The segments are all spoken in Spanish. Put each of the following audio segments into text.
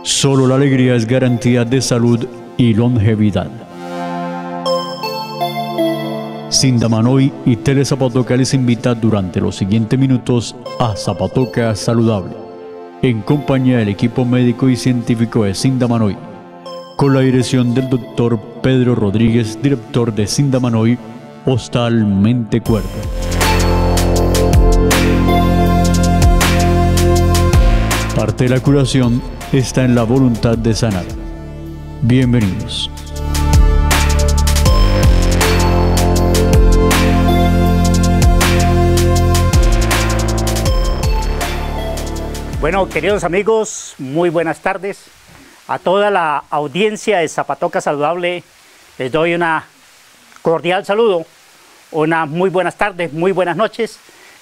Solo la alegría es garantía de salud y longevidad. Sindamanoy y Tele Zapatoca les invita durante los siguientes minutos a Zapatoca Saludable, en compañía del equipo médico y científico de Sindamanoy, con la dirección del doctor Pedro Rodríguez, director de Sindamanoy, Hostal Mente Cuerpo. Parte de la curación está en la voluntad de sanar. Bienvenidos. Bueno, queridos amigos, muy buenas tardes. A toda la audiencia de Zapatoca Saludable les doy una cordial saludo, unas muy buenas tardes, muy buenas noches.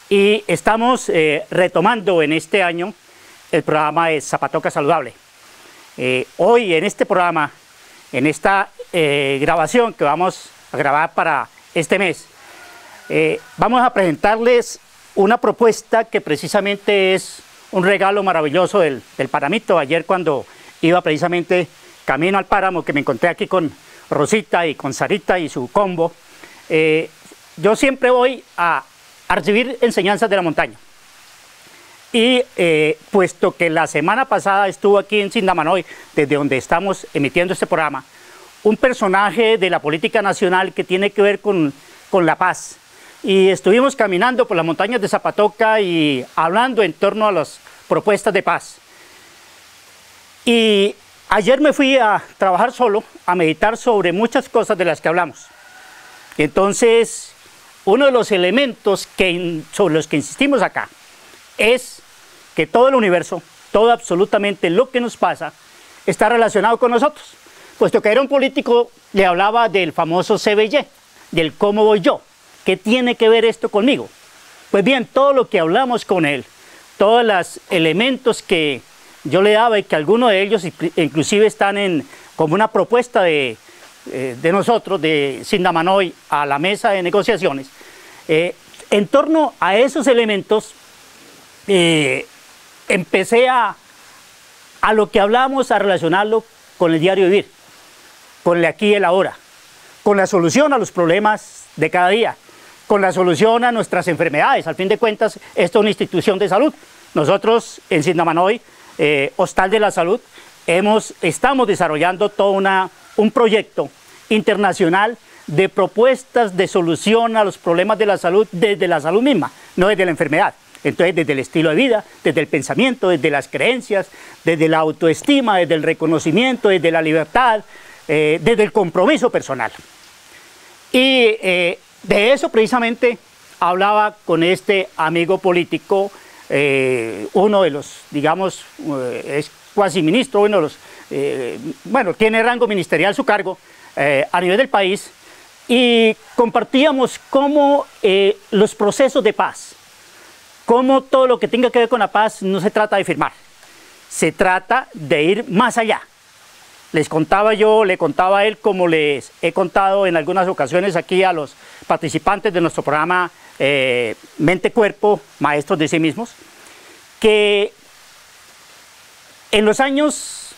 Y estamos retomando en este año el programa de Zapatoca Saludable. Hoy en este programa, en esta grabación que vamos a grabar para este mes, vamos a presentarles una propuesta que precisamente es un regalo maravilloso del Paramito. Ayer cuando iba precisamente camino al páramo, que me encontré aquí con Rosita y con Sarita y su combo, yo siempre voy a recibir enseñanzas de la montaña. Y puesto que la semana pasada estuvo aquí en Sindamanoy, desde donde estamos emitiendo este programa, un personaje de la política nacional que tiene que ver con la paz. Y estuvimos caminando por las montañas de Zapatoca y hablando en torno a las propuestas de paz. Y ayer me fui a trabajar solo, a meditar sobre muchas cosas de las que hablamos. Entonces, uno de los elementos sobre los que insistimos acá es que todo el universo, todo absolutamente lo que nos pasa, está relacionado con nosotros. Puesto que era un político, le hablaba del famoso CBY, del cómo voy yo. ¿Qué tiene que ver esto conmigo? Pues bien, todo lo que hablamos con él, todos los elementos que yo le daba y que algunos de ellos inclusive están como una propuesta de nosotros, de Sindamanoy, a la mesa de negociaciones, en torno a esos elementos empecé a lo que hablamos, a relacionarlo con el diario vivir, con el aquí y el ahora, con la solución a los problemas de cada día, con la solución a nuestras enfermedades. Al fin de cuentas, esto es una institución de salud. Nosotros en Sindamanoy, Hostal de la Salud, estamos desarrollando todo un proyecto internacional de propuestas de solución a los problemas de la salud desde la salud misma, no desde la enfermedad. Entonces, desde el estilo de vida, desde el pensamiento, desde las creencias, desde la autoestima, desde el reconocimiento, desde la libertad, desde el compromiso personal. Y de eso precisamente hablaba con este amigo político, uno de los, digamos, es cuasi ministro, uno de los, bueno, tiene rango ministerial su cargo a nivel del país, y compartíamos cómo los procesos de paz, cómo todo lo que tenga que ver con la paz no se trata de firmar, se trata de ir más allá. Le contaba a él, como les he contado en algunas ocasiones aquí a los participantes de nuestro programa Mente Cuerpo, Maestros de Sí Mismos, que en los años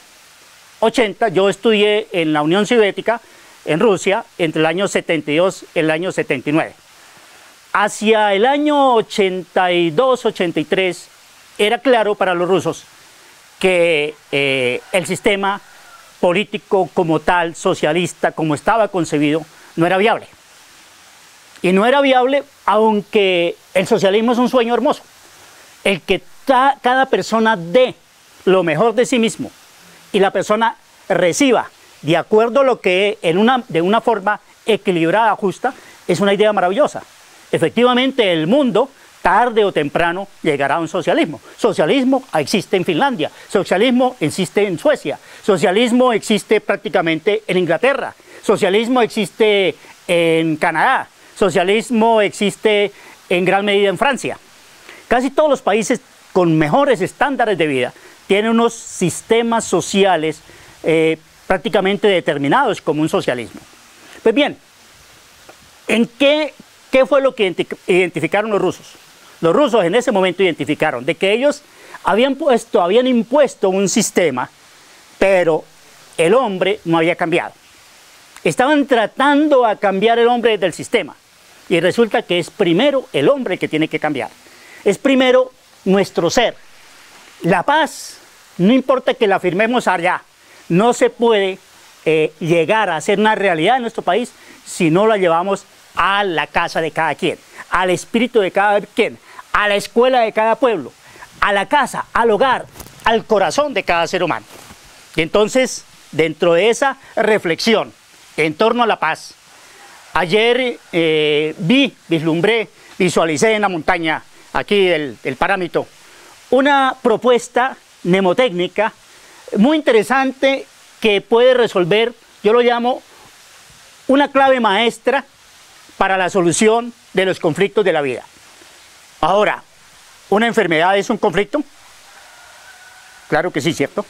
80 yo estudié en la Unión Soviética, en Rusia, entre el año 72 y el año 79. Hacia el año 82-83 era claro para los rusos que el sistema político como tal, socialista, como estaba concebido, no era viable. Y no era viable, aunque el socialismo es un sueño hermoso. El que cada persona dé lo mejor de sí mismo y la persona reciba de acuerdo a lo que de una forma equilibrada, justa, es una idea maravillosa. Efectivamente, el mundo, tarde o temprano, llegará a un socialismo. Socialismo existe en Finlandia, socialismo existe en Suecia, socialismo existe prácticamente en Inglaterra, socialismo existe en Canadá, socialismo existe en gran medida en Francia. Casi todos los países con mejores estándares de vida tienen unos sistemas sociales prácticamente determinados como un socialismo. Pues bien, ¿qué fue lo que identificaron los rusos? Los rusos en ese momento identificaron de que ellos habían impuesto un sistema pero el hombre no había cambiado. Estaban tratando a cambiar el hombre del sistema. Y resulta que es primero el hombre que tiene que cambiar. Es primero nuestro ser. La paz, no importa que la firmemos allá, no se puede llegar a ser una realidad en nuestro país si no la llevamos a la casa de cada quien, al espíritu de cada quien, a la escuela de cada pueblo, a la casa, al hogar, al corazón de cada ser humano. Y entonces, dentro de esa reflexión en torno a la paz, ayer vislumbré, visualicé en la montaña, aquí del Parámito, una propuesta mnemotécnica muy interesante que puede resolver, yo lo llamo, una clave maestra para la solución de los conflictos de la vida. Ahora, ¿una enfermedad es un conflicto? Claro que sí, ¿cierto?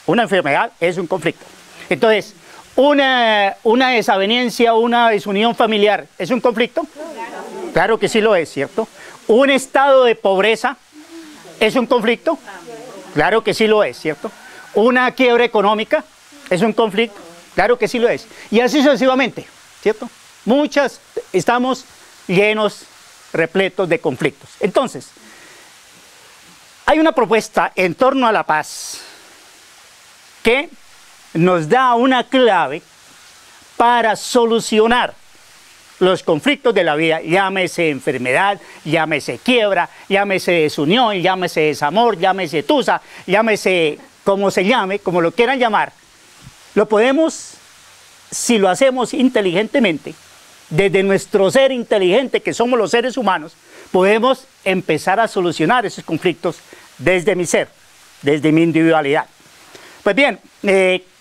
Una enfermedad es un conflicto. Entonces, una desaveniencia, una desunión familiar, ¿es un conflicto? Claro que sí lo es, ¿cierto? ¿Un estado de pobreza es un conflicto? Claro que sí lo es, ¿cierto? ¿Una quiebra económica es un conflicto? Claro que sí lo es. Y así sucesivamente, ¿cierto? Estamos llenos, repletos de conflictos. Entonces, hay una propuesta en torno a la paz que nos da una clave para solucionar los conflictos de la vida, llámese enfermedad, llámese quiebra, llámese desunión, llámese desamor, llámese tusa, llámese como se llame, como lo quieran llamar. Lo podemos, si lo hacemos inteligentemente, desde nuestro ser inteligente que somos los seres humanos, podemos empezar a solucionar esos conflictos desde mi ser, desde mi individualidad. Pues bien,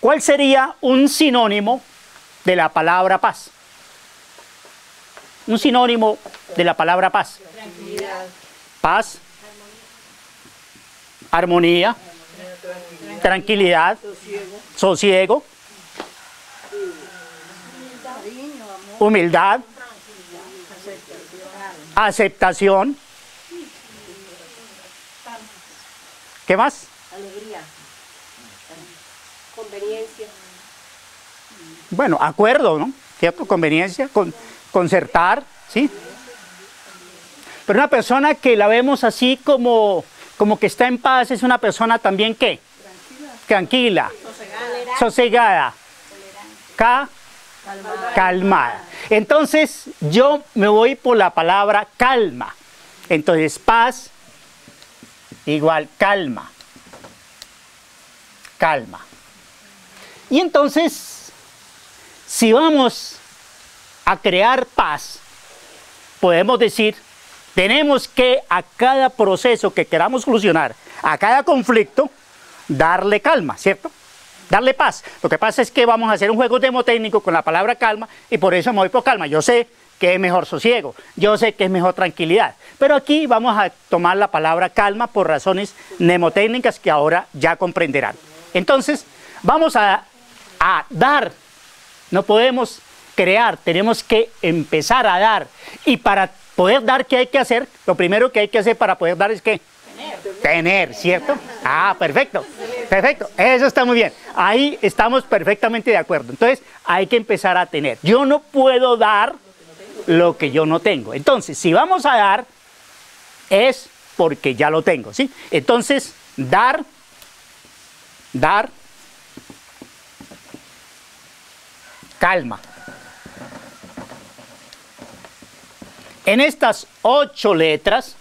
¿cuál sería un sinónimo de la palabra paz? Un sinónimo de la palabra paz. Tranquilidad. Paz, armonía, tranquilidad, sosiego, humildad, aceptación. ¿Qué más? Alegría. Conveniencia. Bueno, acuerdo, ¿no? ¿Cierto? Conveniencia, concertar, ¿sí? Pero una persona que la vemos así como que está en paz es una persona también ¿qué? Tranquila, sosegada, calmada. Entonces yo me voy por la palabra calma. Entonces paz igual calma. Calma. Y entonces, si vamos a crear paz, podemos decir, tenemos que a cada proceso que queramos solucionar, a cada conflicto, darle calma, ¿cierto? Darle paz. Lo que pasa es que vamos a hacer un juego mnemotécnico con la palabra calma y por eso me voy por calma. Yo sé que es mejor sosiego, yo sé que es mejor tranquilidad, pero aquí vamos a tomar la palabra calma por razones mnemotécnicas que ahora ya comprenderán. Entonces, vamos a dar, no podemos crear, tenemos que empezar a dar. Y para poder dar, ¿qué hay que hacer? Lo primero que hay que hacer para poder dar es ¿qué? Tener, ¿cierto? Ah, perfecto, perfecto, eso está muy bien. Ahí estamos perfectamente de acuerdo. Entonces, hay que empezar a tener. Yo no puedo dar lo que yo no tengo. Entonces, si vamos a dar, es porque ya lo tengo, ¿sí? Entonces, dar, calma. En estas 8 letras,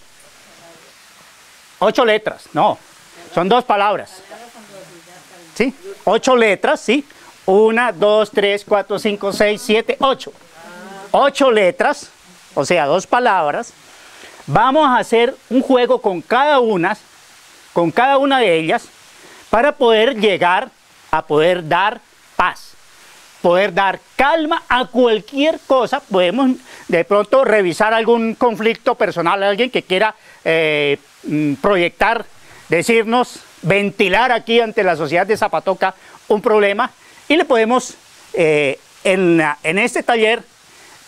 no, son 2 palabras, ¿sí? 8 letras, ¿sí? 1, 2, 3, 4, 5, 6, 7, 8. 8 letras, o sea, 2 palabras. Vamos a hacer un juego con cada una de ellas para poder llegar a poder dar paz, poder dar calma a cualquier cosa. Podemos de pronto revisar algún conflicto personal, alguien que quiera proyectar, decirnos, ventilar aquí ante la sociedad de Zapatoca un problema y le podemos, en este taller,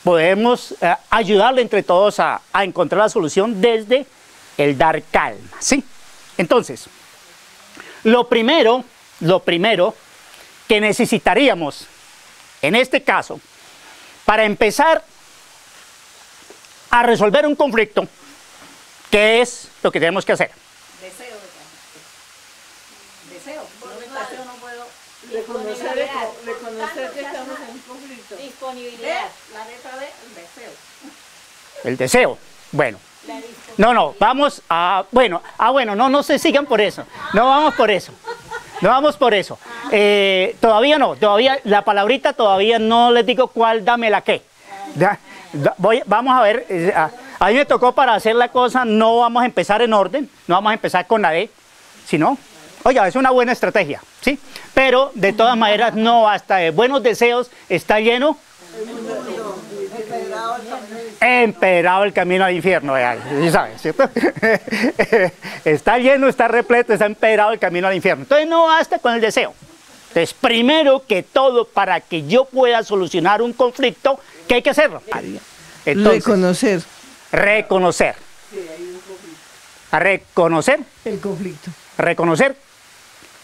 podemos ayudarle entre todos a encontrar la solución desde el dar calma, ¿sí? Entonces, lo primero lo primero que necesitaríamos, en este caso, para empezar a resolver un conflicto, ¿qué es lo que tenemos que hacer? Deseo. Por mi parte, no puedo reconocer que estamos en un conflicto. Disponibilidad. La letra D, el deseo. El deseo. Bueno. No, vamos a... Bueno, no se sigan por eso. No vamos por eso. Todavía no, la palabrita todavía no les digo cuál, dame la qué. Vamos a ver, a mí me tocó para hacer la cosa, no vamos a empezar en orden, no vamos a empezar con la D, sino, oiga, es una buena estrategia, ¿sí? Pero de todas maneras no basta de buenos deseos, está lleno. Empedrado el camino al infierno, ¿sí saben, cierto? Está lleno, está repleto, está empedrado el camino al infierno. Entonces no basta con el deseo. Entonces, primero que todo, para que yo pueda solucionar un conflicto, ¿qué hay que hacerlo? Entonces, reconocer. Reconocer. El conflicto. Reconocer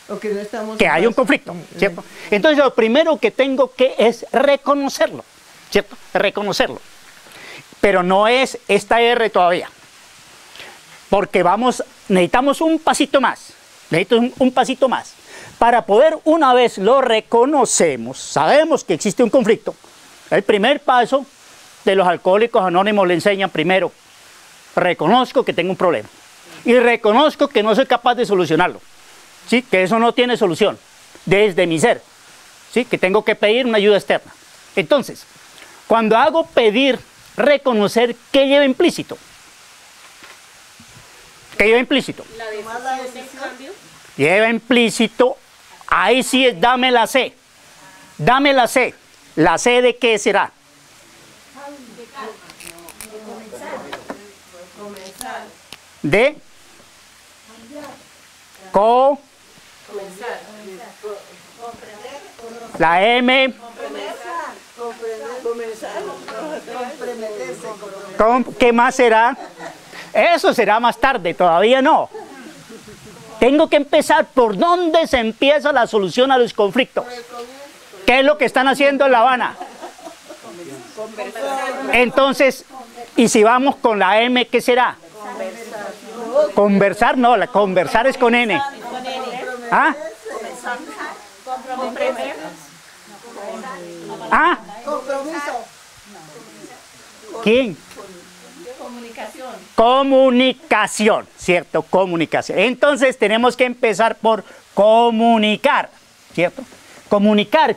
No estamos que hay un conflicto, ¿cierto? Entonces, lo primero que tengo que es reconocerlo, ¿cierto? Reconocerlo. Pero no es esta R todavía. Porque necesitamos un pasito más. Un pasito más. Para poder, una vez lo reconocemos, sabemos que existe un conflicto. El primer paso de los alcohólicos anónimos le enseñan primero, reconozco que tengo un problema. Y reconozco que no soy capaz de solucionarlo. ¿Sí? Que eso no tiene solución desde mi ser. ¿Sí? Que tengo que pedir una ayuda externa. Entonces, cuando hago pedir, reconocer, ¿qué lleva implícito? ¿Qué lleva implícito? La decisión del cambio. Lleva implícito, ahí sí es dame la C. Dame la C. ¿La C de qué será? De la M. ¿Qué más será? Eso será más tarde, todavía no. Tengo que empezar por dónde se empieza la solución a los conflictos. ¿Qué es lo que están haciendo en La Habana? Entonces, y si vamos con la M, ¿qué será? Conversar, no, conversar es con N. ¿Ah? ¿Ah? ¿Quién? Comunicación, ¿cierto? Comunicación. Entonces tenemos que empezar por comunicar, ¿cierto? Comunicar.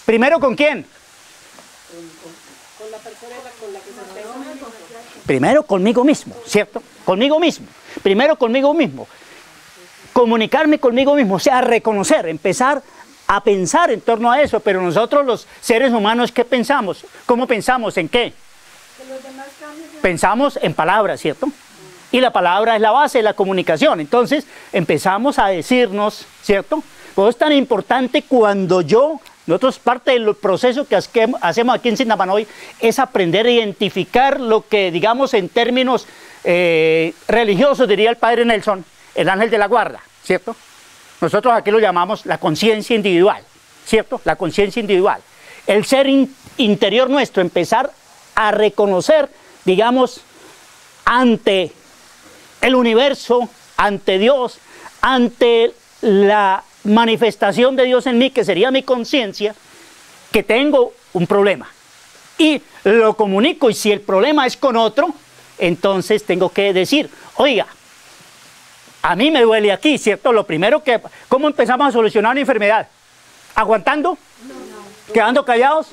¿Primero con quién? Con la persona con la que se está comunicando. Primero conmigo mismo, ¿cierto? Conmigo mismo. Primero conmigo mismo. Comunicarme conmigo mismo, o sea, reconocer, empezar a pensar en torno a eso. Pero nosotros los seres humanos, ¿qué pensamos? ¿Cómo pensamos? ¿En qué? Pensamos en palabras, ¿cierto? Y la palabra es la base de la comunicación. Entonces empezamos a decirnos, ¿cierto? Pues es tan importante cuando nosotros parte del proceso que hacemos aquí en Sindamanoy es aprender a identificar lo que, digamos, en términos religiosos, diría el padre Nelson, el ángel de la guarda, ¿cierto? Nosotros aquí lo llamamos la conciencia individual, ¿cierto? La conciencia individual. El ser interior nuestro, empezar a reconocer, digamos, ante el universo, ante Dios, ante la manifestación de Dios en mí, que sería mi conciencia, que tengo un problema. Y lo comunico, y si el problema es con otro, entonces tengo que decir, oiga, a mí me duele aquí, ¿cierto? Lo primero que... ¿Cómo empezamos a solucionar una enfermedad? ¿Aguantando? No. ¿Quedando callados?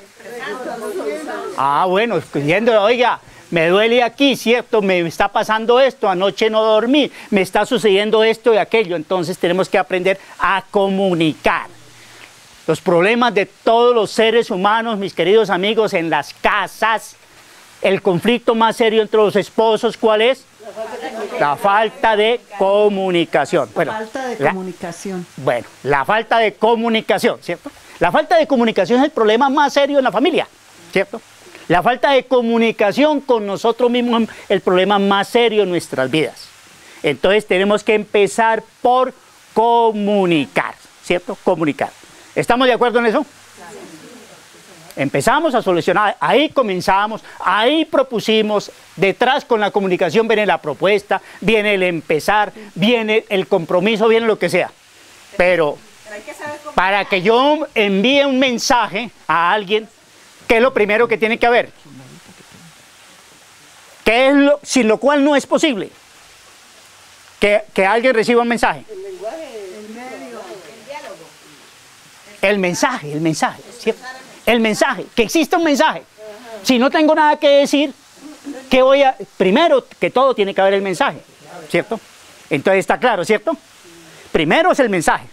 Ah, bueno, diciendo, oiga, me duele aquí, ¿cierto? Me está pasando esto, anoche no dormí, me está sucediendo esto y aquello. Entonces tenemos que aprender a comunicar. Los problemas de todos los seres humanos, mis queridos amigos, en las casas, el conflicto más serio entre los esposos, ¿cuál es? La falta de comunicación. Bueno, la falta de comunicación. Bueno, la falta de comunicación, ¿cierto? La falta de comunicación es el problema más serio en la familia, ¿cierto? La falta de comunicación con nosotros mismos es el problema más serio en nuestras vidas. Entonces tenemos que empezar por comunicar, ¿cierto? Comunicar. ¿Estamos de acuerdo en eso? Empezamos a solucionar, ahí comenzamos, ahí propusimos, detrás con la comunicación viene la propuesta, viene el empezar, viene el compromiso, viene lo que sea. Pero para que yo envíe un mensaje a alguien, ¿qué es lo primero que tiene que haber? ¿Qué es sin lo cual no es posible que alguien reciba un mensaje? El lenguaje, el medio, el diálogo. El mensaje, ¿cierto? El mensaje, que exista un mensaje. Si no tengo nada que decir, ¿qué voy a...? Primero que todo tiene que haber el mensaje, ¿cierto? Entonces está claro, ¿cierto? Primero es el mensaje.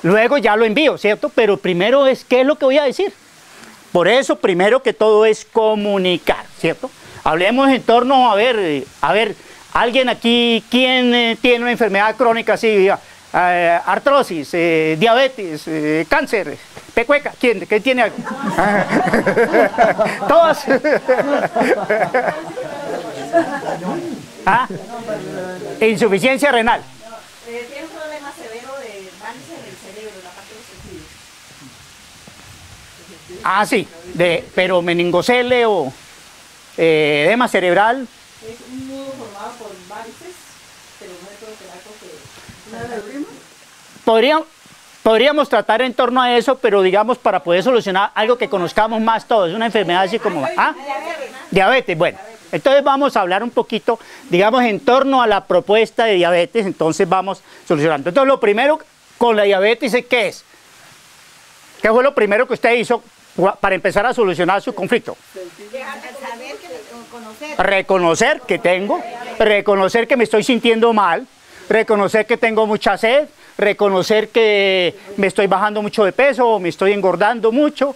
Luego ya lo envío, ¿cierto? Pero primero es, ¿qué es lo que voy a decir? Por eso, primero que todo es comunicar, ¿cierto? Hablemos en torno, a ver, alguien aquí, ¿quién tiene una enfermedad crónica así? Artrosis, diabetes, cáncer, pecueca, ¿quién tiene algo? Todos. ¿Ah? Insuficiencia renal. Tiene un problema severo de daños en el cerebro, en la parte de los sentidos. Ah, sí, pero meningocele o edema cerebral. Es un nudo formado por varices, pero no es todo que Podríamos tratar en torno a eso, pero digamos para poder solucionar algo que conozcamos más todos, una enfermedad así como... ¿Ah? Diabetes, bueno. Entonces vamos a hablar un poquito, digamos, en torno a la propuesta de diabetes, entonces vamos solucionando. Entonces lo primero con la diabetes, ¿qué es? ¿Qué fue lo primero que usted hizo para empezar a solucionar su conflicto? Reconocer que tengo, reconocer que me estoy sintiendo mal, reconocer que tengo mucha sed, reconocer que me estoy bajando mucho de peso o me estoy engordando mucho,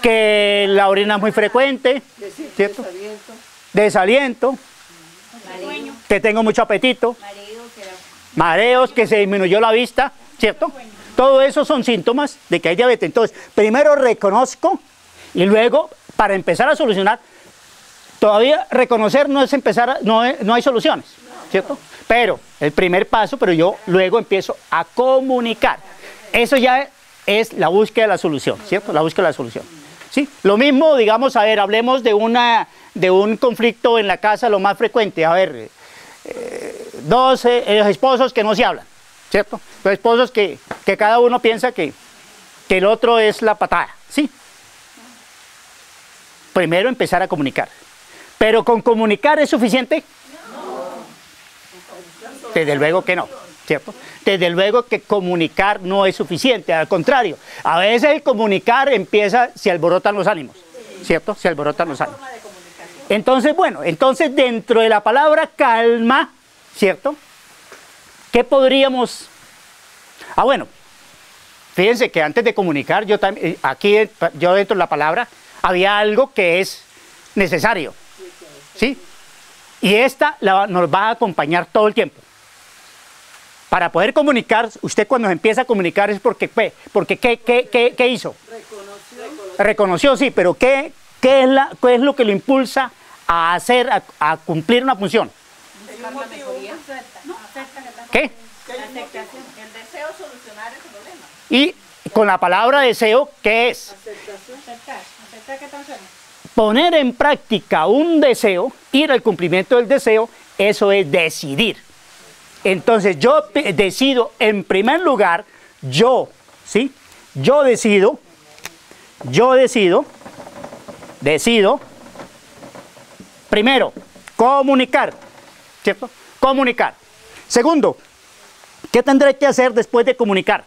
que la orina es muy frecuente, ¿cierto? Desaliento, que tengo mucho apetito, mareos, que se disminuyó la vista, ¿cierto? Todo eso son síntomas de que hay diabetes. Entonces, primero reconozco y luego, para empezar a solucionar, todavía reconocer no es empezar, no hay soluciones, ¿cierto? Pero el primer paso, pero yo luego empiezo a comunicar. Eso ya es la búsqueda de la solución, ¿cierto? La búsqueda de la solución. ¿Sí? Lo mismo, digamos, a ver, hablemos de un conflicto en la casa, lo más frecuente. A ver, dos esposos que no se hablan, ¿cierto? Dos esposos que cada uno piensa que el otro es la patada, ¿sí? Primero empezar a comunicar. ¿Pero con comunicar es suficiente? Desde luego que no, ¿cierto? Desde luego que comunicar no es suficiente, al contrario, a veces el comunicar se alborotan los ánimos, ¿cierto? Se alborotan los ánimos. Entonces, bueno, entonces dentro de la palabra calma, ¿cierto? ¿Qué podríamos...? Ah, bueno, fíjense que antes de comunicar, yo dentro de la palabra, había algo que es necesario, ¿sí? Y esta nos va a acompañar todo el tiempo. Para poder comunicar, usted cuando empieza a comunicar es porque ¿qué hizo? Reconoció, sí, pero ¿qué es lo que lo impulsa a hacer, a cumplir una función? ¿Qué? El deseo de solucionar el problema. Y con la palabra deseo, ¿qué es? Aceptar que están enfermos. Poner en práctica un deseo, ir al cumplimiento del deseo, eso es decidir. Entonces yo decido, en primer lugar, ¿sí? Yo decido, primero, comunicar, ¿cierto? Comunicar. Segundo, ¿qué tendré que hacer después de comunicar?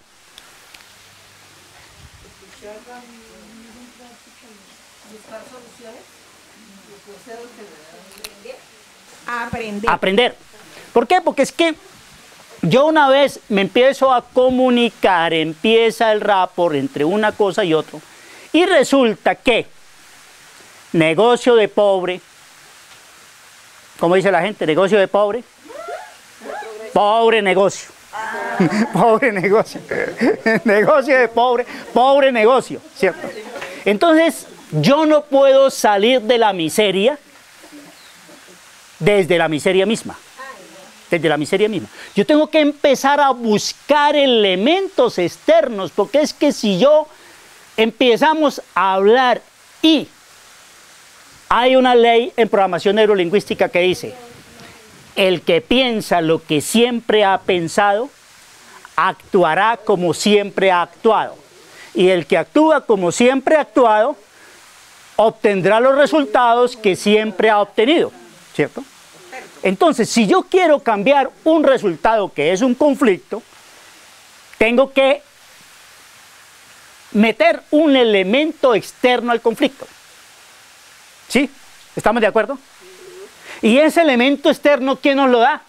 Aprender. ¿Por qué? Porque es que yo una vez me empiezo a comunicar, empieza el rapport entre una cosa y otra, y resulta que negocio de pobre, ¿cómo dice la gente? Negocio de pobre. Pobre negocio. Pobre negocio. Negocio de pobre. Pobre negocio, ¿cierto? Entonces, yo no puedo salir de la miseria desde la miseria misma. desde la miseria misma. Yo tengo que empezar a buscar elementos externos, porque es que si yo empezamos a hablar y hay una ley en programación neurolingüística que dice, el que piensa lo que siempre ha pensado, actuará como siempre ha actuado. Y el que actúa como siempre ha actuado, obtendrá los resultados que siempre ha obtenido, ¿cierto? Entonces, si yo quiero cambiar un resultado que es un conflicto, tengo que meter un elemento externo al conflicto. ¿Sí? ¿Estamos de acuerdo? Y ese elemento externo, ¿quién nos lo da?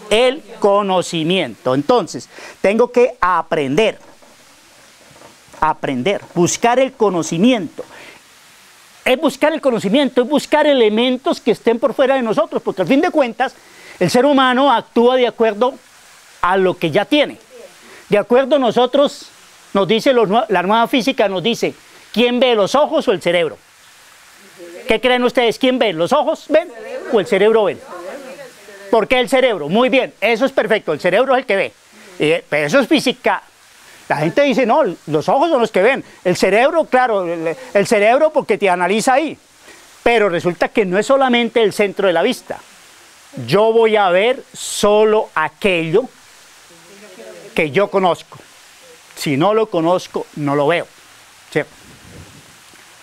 El conocimiento. Entonces, tengo que aprender, buscar el conocimiento. Es buscar el conocimiento, es buscar elementos que estén por fuera de nosotros, porque al fin de cuentas, el ser humano actúa de acuerdo a lo que ya tiene. De acuerdo a nosotros, nos dice la nueva física, nos dice, ¿quién ve, los ojos o el cerebro? ¿Qué creen ustedes? ¿Quién ve? ¿Los ojos ven o el cerebro ven? ¿Por qué el cerebro? Muy bien, eso es perfecto, el cerebro es el que ve. Pero eso es física. La gente dice, no, los ojos son los que ven. El cerebro, claro, el cerebro porque te analiza ahí. Pero resulta que no es solamente el centro de la vista. Yo voy a ver solo aquello que yo conozco. Si no lo conozco, no lo veo. ¿Sí?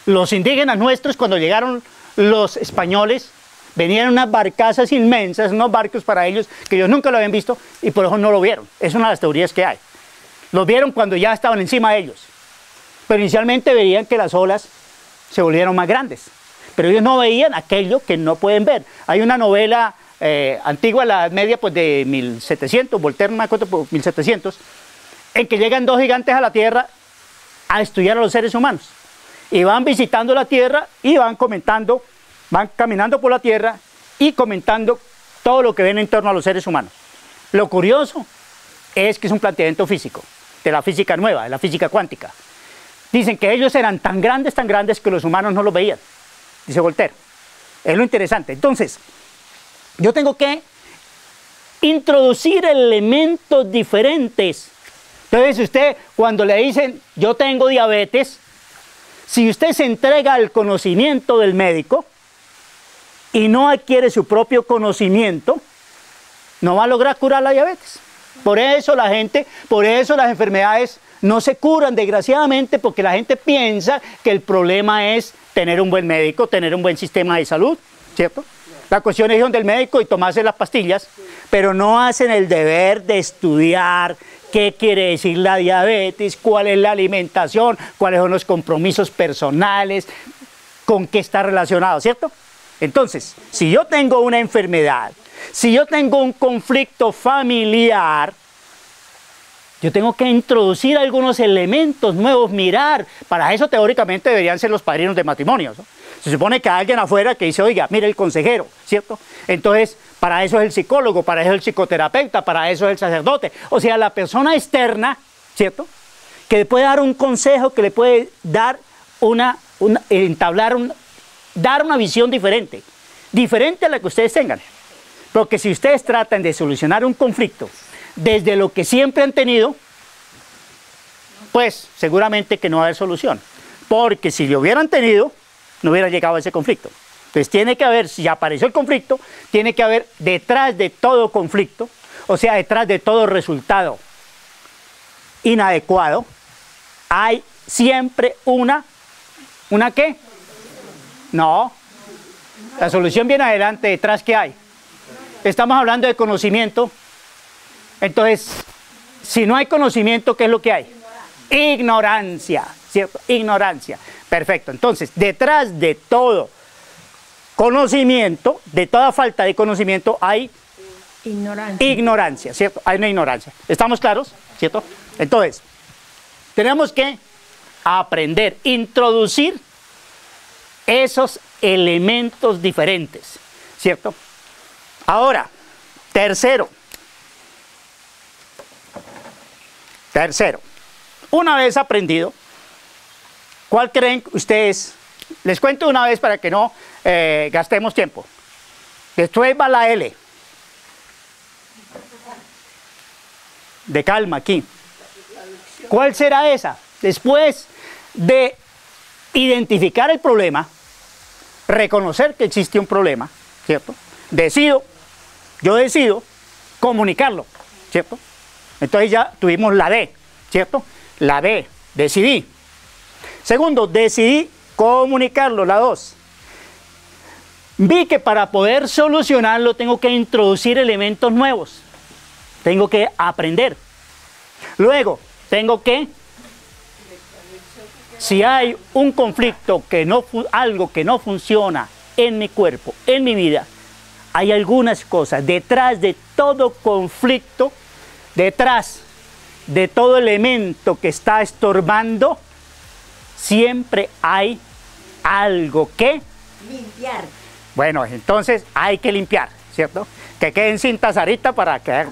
Los indígenas nuestros, cuando llegaron los españoles, venían unas barcazas inmensas, unos barcos para ellos que ellos nunca lo habían visto y por eso no lo vieron. Es una de las teorías que hay. Los vieron cuando ya estaban encima de ellos. Pero inicialmente veían que las olas se volvieron más grandes. Pero ellos no veían aquello que no pueden ver. Hay una novela antigua, la Edad Media, pues de 1700, Voltaire, no me acuerdo, por 1700, en que llegan dos gigantes a la Tierra a estudiar a los seres humanos. Y van visitando la Tierra y van comentando, van caminando por la Tierra y comentando todo lo que ven en torno a los seres humanos. Lo curioso es que es un planteamiento físico, de la física nueva, de la física cuántica. Dicen que ellos eran tan grandes que los humanos no los veían, dice Voltaire. Es lo interesante. Entonces, yo tengo que introducir elementos diferentes. Entonces, usted, cuando le dicen, yo tengo diabetes, si usted se entrega al conocimiento del médico y no adquiere su propio conocimiento, no va a lograr curar la diabetes. Por eso las enfermedades no se curan, desgraciadamente, porque la gente piensa que el problema es tener un buen médico, tener un buen sistema de salud, ¿cierto? La cuestión es ir donde el médico y tomarse las pastillas, pero no hacen el deber de estudiar qué quiere decir la diabetes, cuál es la alimentación, cuáles son los compromisos personales, con qué está relacionado, ¿cierto? Entonces, si yo tengo una enfermedad, si yo tengo un conflicto familiar, yo tengo que introducir algunos elementos nuevos, mirar. Para eso teóricamente deberían ser los padrinos de matrimonio, ¿no? Se supone que hay alguien afuera que dice, oiga, mire el consejero, ¿cierto? Entonces, para eso es el psicólogo, para eso es el psicoterapeuta, para eso es el sacerdote. O sea, la persona externa, ¿cierto? Que le puede dar un consejo, que le puede dar dar una visión diferente a la que ustedes tengan. Porque si ustedes tratan de solucionar un conflicto desde lo que siempre han tenido, pues seguramente que no va a haber solución. Porque si lo hubieran tenido, no hubiera llegado a ese conflicto. Entonces tiene que haber, si apareció el conflicto, tiene que haber detrás de todo conflicto, o sea, detrás de todo resultado inadecuado, hay siempre ¿una qué? No. La solución viene adelante, detrás ¿qué hay? Estamos hablando de conocimiento. Entonces, si no hay conocimiento, ¿qué es lo que hay? Ignorancia, ¿cierto? Ignorancia. Perfecto. Entonces, detrás de todo conocimiento, de toda falta de conocimiento, hay ignorancia, ¿cierto? Hay una ignorancia. ¿Estamos claros? ¿Cierto? Entonces, tenemos que aprender, introducir esos elementos diferentes, ¿cierto? Ahora, tercero, una vez aprendido, ¿cuál creen ustedes? Les cuento una vez para que no gastemos tiempo. Después va la L. de calma aquí. ¿Cuál será esa? Después de identificar el problema, reconocer que existe un problema, ¿cierto? Yo decido comunicarlo, ¿cierto? Entonces ya tuvimos la D, ¿cierto? La D, decidí. Segundo, decidí comunicarlo, la 2. Vi que para poder solucionarlo tengo que introducir elementos nuevos. Tengo que aprender. Luego, tengo que, si hay un conflicto, algo que no funciona en mi cuerpo, en mi vida, hay algunas cosas. Detrás de todo conflicto, detrás de todo elemento que está estorbando, siempre hay algo que limpiar. Bueno, entonces hay que limpiar, ¿cierto? Que queden cintas ahorita para que...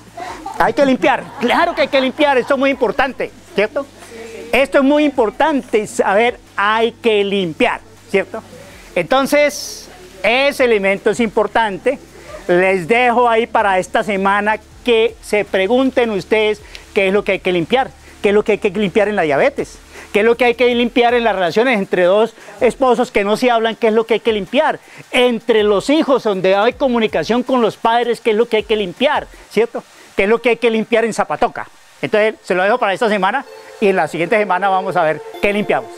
Hay que limpiar, claro que hay que limpiar, esto es muy importante, ¿cierto? Esto es muy importante, saber, hay que limpiar, ¿cierto? Entonces, ese elemento es importante. Les dejo ahí para esta semana que se pregunten ustedes qué es lo que hay que limpiar, qué es lo que hay que limpiar en la diabetes, qué es lo que hay que limpiar en las relaciones entre dos esposos que no se hablan, qué es lo que hay que limpiar, entre los hijos donde hay comunicación con los padres, qué es lo que hay que limpiar, ¿cierto? Qué es lo que hay que limpiar en Zapatoca. Entonces, se lo dejo para esta semana y en la siguiente semana vamos a ver qué limpiamos.